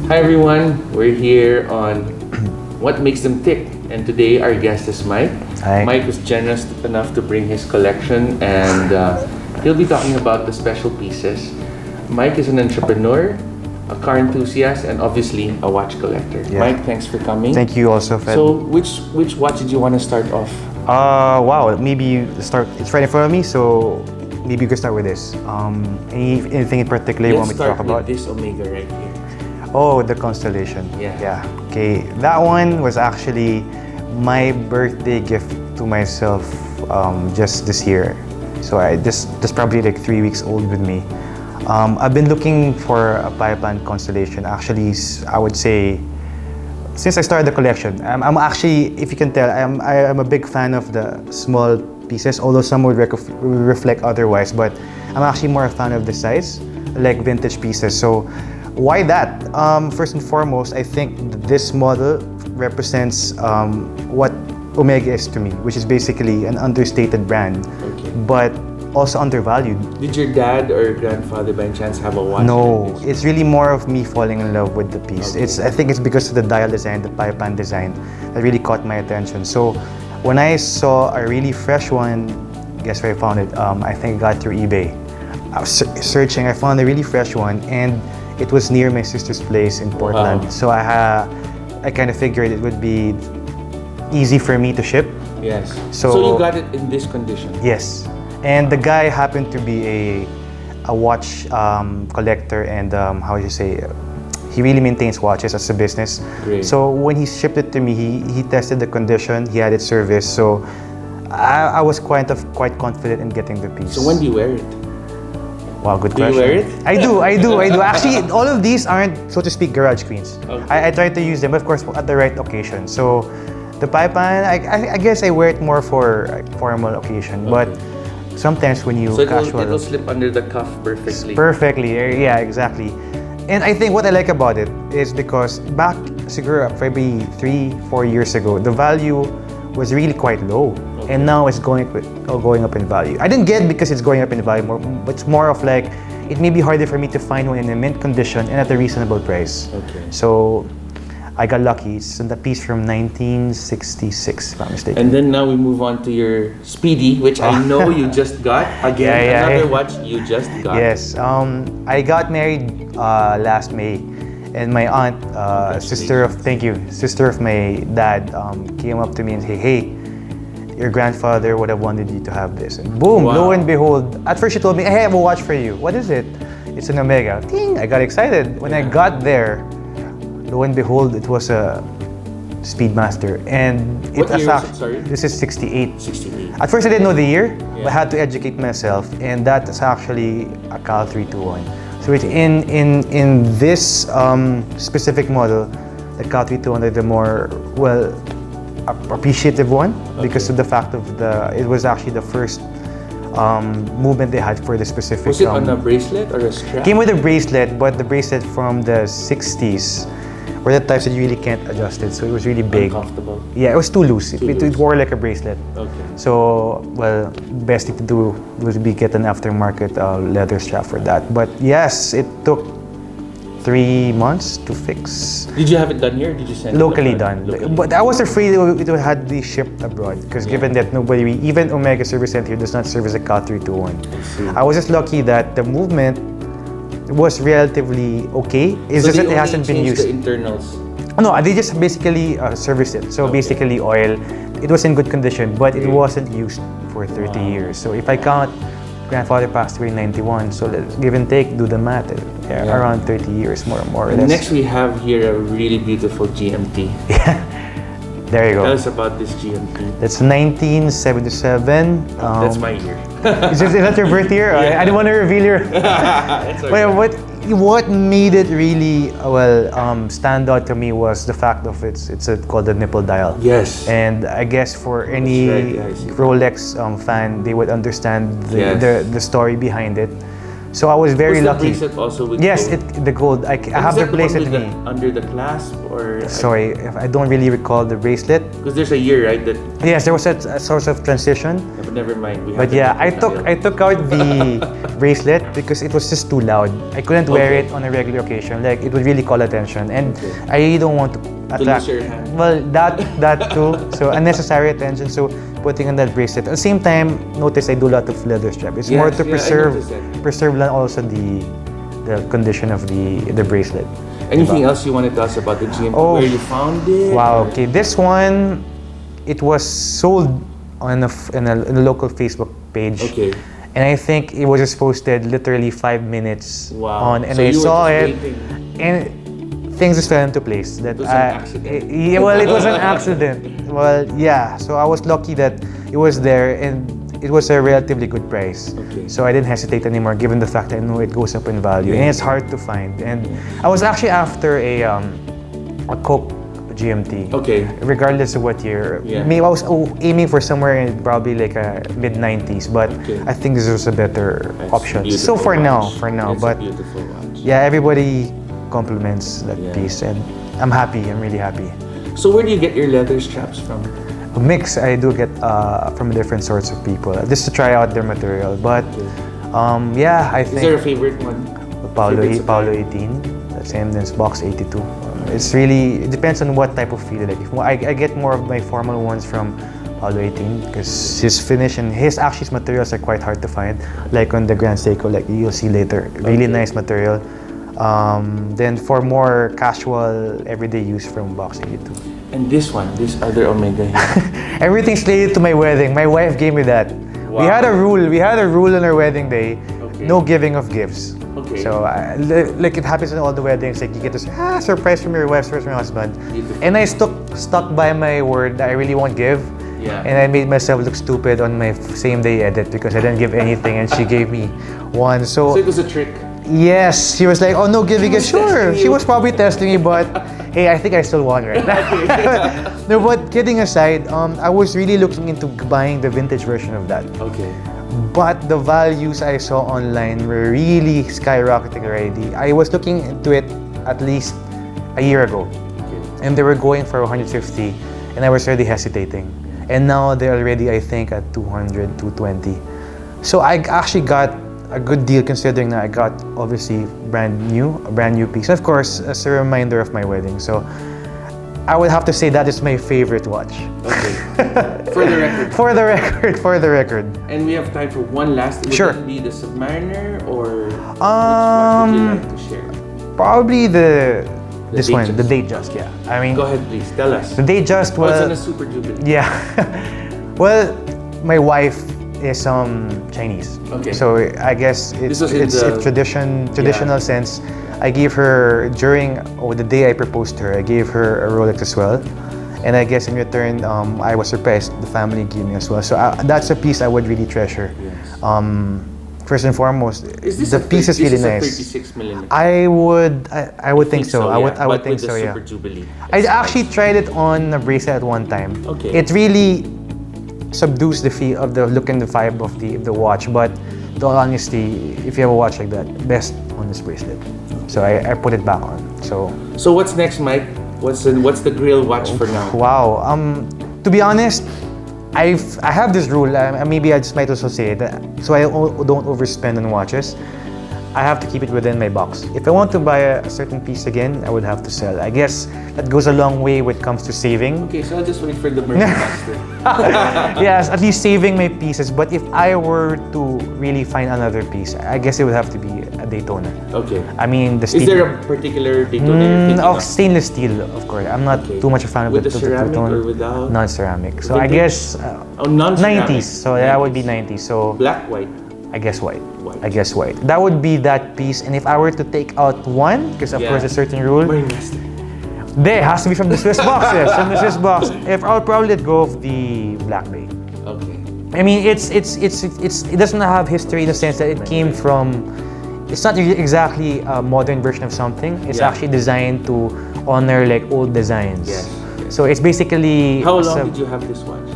Hi everyone, we're here on What Makes Them Tick, and today our guest is Mike. Hi. Mike was generous enough to bring his collection, and he'll be talking about the special pieces. Mike is an entrepreneur, a car enthusiast, and obviously a watch collector. Yeah. Mike, thanks for coming. Thank you also, Fed. So, which watch did you want to start off? Wow, maybe you start, it's right in front of me, so maybe you can start with this. Anything in particular you want me to talk about? Let's start with this Omega right here. Oh, the constellation. Yeah. Okay, that one was actually my birthday gift to myself just this year. So this probably like 3 weeks old with me. I've been looking for a pipeline constellation. Actually, I would say since I started the collection. I'm actually, if you can tell, I'm a big fan of the small pieces, although some would reflect otherwise. But I'm actually more a fan of the size, like vintage pieces. So why that? First and foremost, I think this model represents what Omega is to me, which is basically an understated brand, but also undervalued. Did your dad or grandfather by chance have a watch? No, it's really more of me falling in love with the piece. I think it's because of the dial design, the pipeline design, that really caught my attention. So when I saw a really fresh one, guess where I found it? I think I got through eBay. I was searching, I found a really fresh one, and it was near my sister's place in Portland. Wow. So I kind of figured it would be easy for me to ship. Yes. So you got it in this condition? Yes. And the guy happened to be a watch collector, and how would you say, he really maintains watches as a business. Great. So when he shipped it to me, he tested the condition, he had it serviced. So I was quite confident in getting the piece. So when do you wear it? Wow, good Do question. you wear it? I do. Actually, all of these aren't, so to speak, garage queens. Okay. I try to use them, of course, at the right occasion. So the pipeline, I guess I wear it more for like, formal occasion, but sometimes when you casual, it'll slip under the cuff perfectly. Perfectly, yeah, exactly. And I think what I like about it is because back, siguro, maybe 3-4 years ago, the value was really quite low, and now it's going up in value. I didn't get it because it's going up in value more, but it's more of like it may be harder for me to find one in a mint condition and at a reasonable price. Okay. So I got lucky. It's a piece from 1966, if I'm mistaken. And then now we move on to your Speedy, which I know you just got. Again, another watch you just got. Yes. I got married last May, and my aunt, sister of my dad, came up to me and said, "Hey, your grandfather would have wanted you to have this." And boom, lo and behold, at first she told me, "I have a watch for you." What is it? It's an Omega. Ding! I got excited. When I got there, lo and behold, it was a Speedmaster, and What year is it, sorry? This is 68. 68. At first, I didn't know the year, but I had to educate myself, and that is actually a Cal 321. So it's in this specific model, the Cal 321 is the more appreciative one because of the fact of it was actually the first movement they had for the specific. Was it on a bracelet or a strap? Came with a bracelet, but the bracelet from the 60s were the types that you really can't adjust it, so it was really big. Uncomfortable. Yeah, it was too loose. It wore like a bracelet. Okay. So, well, best thing to do would be get an aftermarket leather strap for that. But yes, it took 3 months to fix. Did you have it done here? Did you send Locally it done. But I was afraid it had to be shipped abroad because given that nobody, even Omega Service Center here does not service a Cal 321. I was just lucky that the movement was relatively okay. It's just that it hasn't been used. The internals. No, they just basically serviced it. So basically oil. It was in good condition, but it wasn't used for 30 years. So if I count, grandfather passed away in 91, so let's give and take, do the math. Around 30 years, more or less. Next we have here a really beautiful GMT. Yeah, there you go. Tell us about this GMT. That's 1977. That's my year. Is that your birth year? Yeah. I don't want to reveal your... It's okay. Well, what made it really stand out to me was the fact of it's called the nipple dial. Yes. And I guess for any Rolex fan, they would understand the story behind it. So I was very Was lucky. the bracelet also with Yes, gold? the gold. I have the bracelet with me. Under the clasp or? Sorry, if I don't really recall the bracelet. Because there's a year, right? That. Yes, there was a sort of transition. Yeah, but never mind. But yeah, I took out the bracelet because it was just too loud. I couldn't wear it on a regular occasion. Like it would really call attention, and I really don't want to attract. Lose your hand. Well, that too. So unnecessary attention. So putting on that bracelet. At the same time, notice I do a lot of leather strap. It's more to preserve also the condition of the bracelet. Anything else you want to tell us about the GMT? Oh, where you found it? Wow. Okay, this one, it was sold on in a local Facebook page. Okay. And I think it was just posted literally 5 minutes on, and So I you were saw just it, waiting. and things just fell into place. That It was an accident. Yeah, well, it was an accident. Well, yeah. So I was lucky that it was there, and it was a relatively good price. Okay. So I didn't hesitate anymore, given the fact that I know it goes up in value, and it's hard to find. And I was actually after a Coke GMT. Okay. Regardless of what year. Yeah. Maybe I was aiming for somewhere in probably like a mid-90s, but I think this was a better option. So for now, It's but a beautiful watch. yeah, everybody compliments that piece, and I'm happy. I'm really happy. So where do you get your leather straps from? A mix I do get from different sorts of people, just to try out their material. But yeah, I think Is there a favorite one? Paulo 18, that's him. Then Box 82. It's really, it depends on what type of feel you like. I get more of my formal ones from Paulo 18 because his finish and his materials are quite hard to find. Like on the Grand Seiko, like you'll see later, really nice material. Then for more casual, everyday use from Box 82. And this other Omega here. Everything's related to my wedding. My wife gave me that. Wow. We had a rule on our wedding day, Okay. no giving of gifts. Okay. So like it happens in all the weddings, like you get this surprise from your wife, surprise from your husband. Beautiful. And I stuck by my word that I really won't give. Yeah. And I made myself look stupid on my same day edit because I didn't give anything, and she gave me one. So it was a trick. Yes, she was like, "Oh no, giving it." Sure, testing she you. was probably testing me, but hey, I think I still won, right? No, but kidding aside, I was really looking into buying the vintage version of that. Okay. But the values I saw online were really skyrocketing already. I was looking into it at least a year ago, and they were going for 150, and I was already hesitating. And now they're already, I think, at 200, 220. So I actually got a good deal considering that I got obviously a brand new piece. Of course, as a reminder of my wedding. So I would have to say that is my favorite watch. Okay. For the record. For the record. And we have time for one last. Would Sure. it be the Submariner or which one would you like to share? Probably this one, Datejust. the Datejust. Yeah. I mean, Go ahead, please. Tell us. the Datejust was. It's on a Super Jubilee. Yeah. Well, my wife is Chinese. Okay. So I guess This was in the- traditional sense. I gave her the day I proposed to her, I gave her a Rolex as well. And I guess in return, I was surprised the family gave me as well. So that's a piece I would really treasure. Yes. First and foremost, Is this the piece is really nice. 36 millimeter? I would think so. I would think so. With Yeah. the Super Jubilee. I actually tried it on a bracelet at one time. Okay. It really subdues the feel of the look and the vibe of the watch, but in all honesty, if you have a watch like that, best on this bracelet. So I put it back on. So what's next, Mike? What's the grill watch for now? Wow. To be honest, I have this rule. Maybe I just might also say it. So I don't overspend on watches. I have to keep it within my box. If I want to buy a certain piece again, I would have to sell. I guess that goes a long way when it comes to saving. Okay, so I'll just wait for the merchandise. Yes, at least saving my pieces. But if I were to really find another piece, I guess it would have to be a Daytona. Okay. I mean, the steel. Is there a particular Daytona you're thinking of of? stainless steel, of course. I'm not too much a fan of With the the ceramic two-tone. or without? Non-ceramic. So I Vintage? guess Oh, non-ceramic. 90s. So that would be 90s. So Black, white. I guess white. White. I guess white. That would be that piece. And if I were to take out one, because of course a certain rule, Master. there has to be from the Swiss box. Yes, from the Swiss box. If I'll probably let go of the Black Bay. Okay. I mean, it doesn't have history in the sense that it came from. It's not exactly a modern version of something. It's actually designed to honor like old designs. Yes. So it's basically. How long did you have this watch?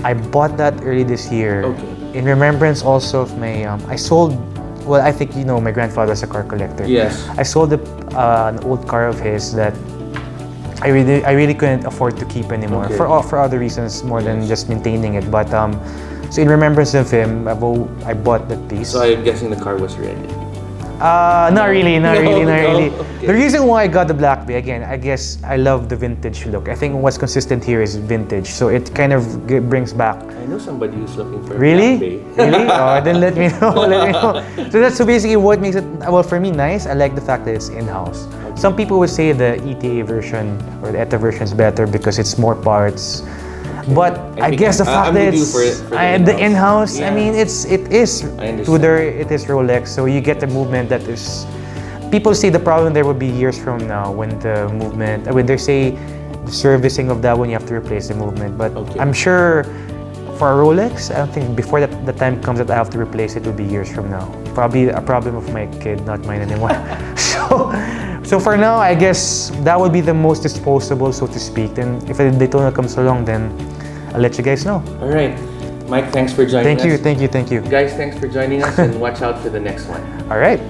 I bought that early this year. Okay. In remembrance also of my. I sold well, I think you know my grandfather's a car collector. Yes. I sold an old car of his that I really couldn't afford to keep anymore Okay. for other reasons more than just maintaining it. But so in remembrance of him, I bought that piece. So I'm guessing the car was ready. Not really. Okay. The reason why I got the Black Bay, again, I guess I love the vintage look. I think what's consistent here is vintage, so it kind of brings back. I know somebody who's looking for a Really? Black Bay. Really? Oh, then let me know. Let me know. So basically what makes it, well, for me, nice. I like the fact that it's in-house. Some people would say the ETA version or the ETA version is better because it's more parts. But I guess the fact I'm that with you it's for the in-house, Yeah. I mean, it is I understand. Tudor, it is Rolex, so you get the movement that is. People say the problem there will be years from now when the movement, when they say the servicing of that one, you have to replace the movement. But Okay. I'm sure for a Rolex, I don't think before that the time comes that I have to replace it will be years from now. Probably a problem of my kid, not mine anymore. So for now, I guess that would be the most disposable, so to speak. And if a Daytona comes along, then I'll let you guys know. All right. Mike, thanks for joining us. Thank you. Guys, thanks for joining us and watch out for the next one. All right.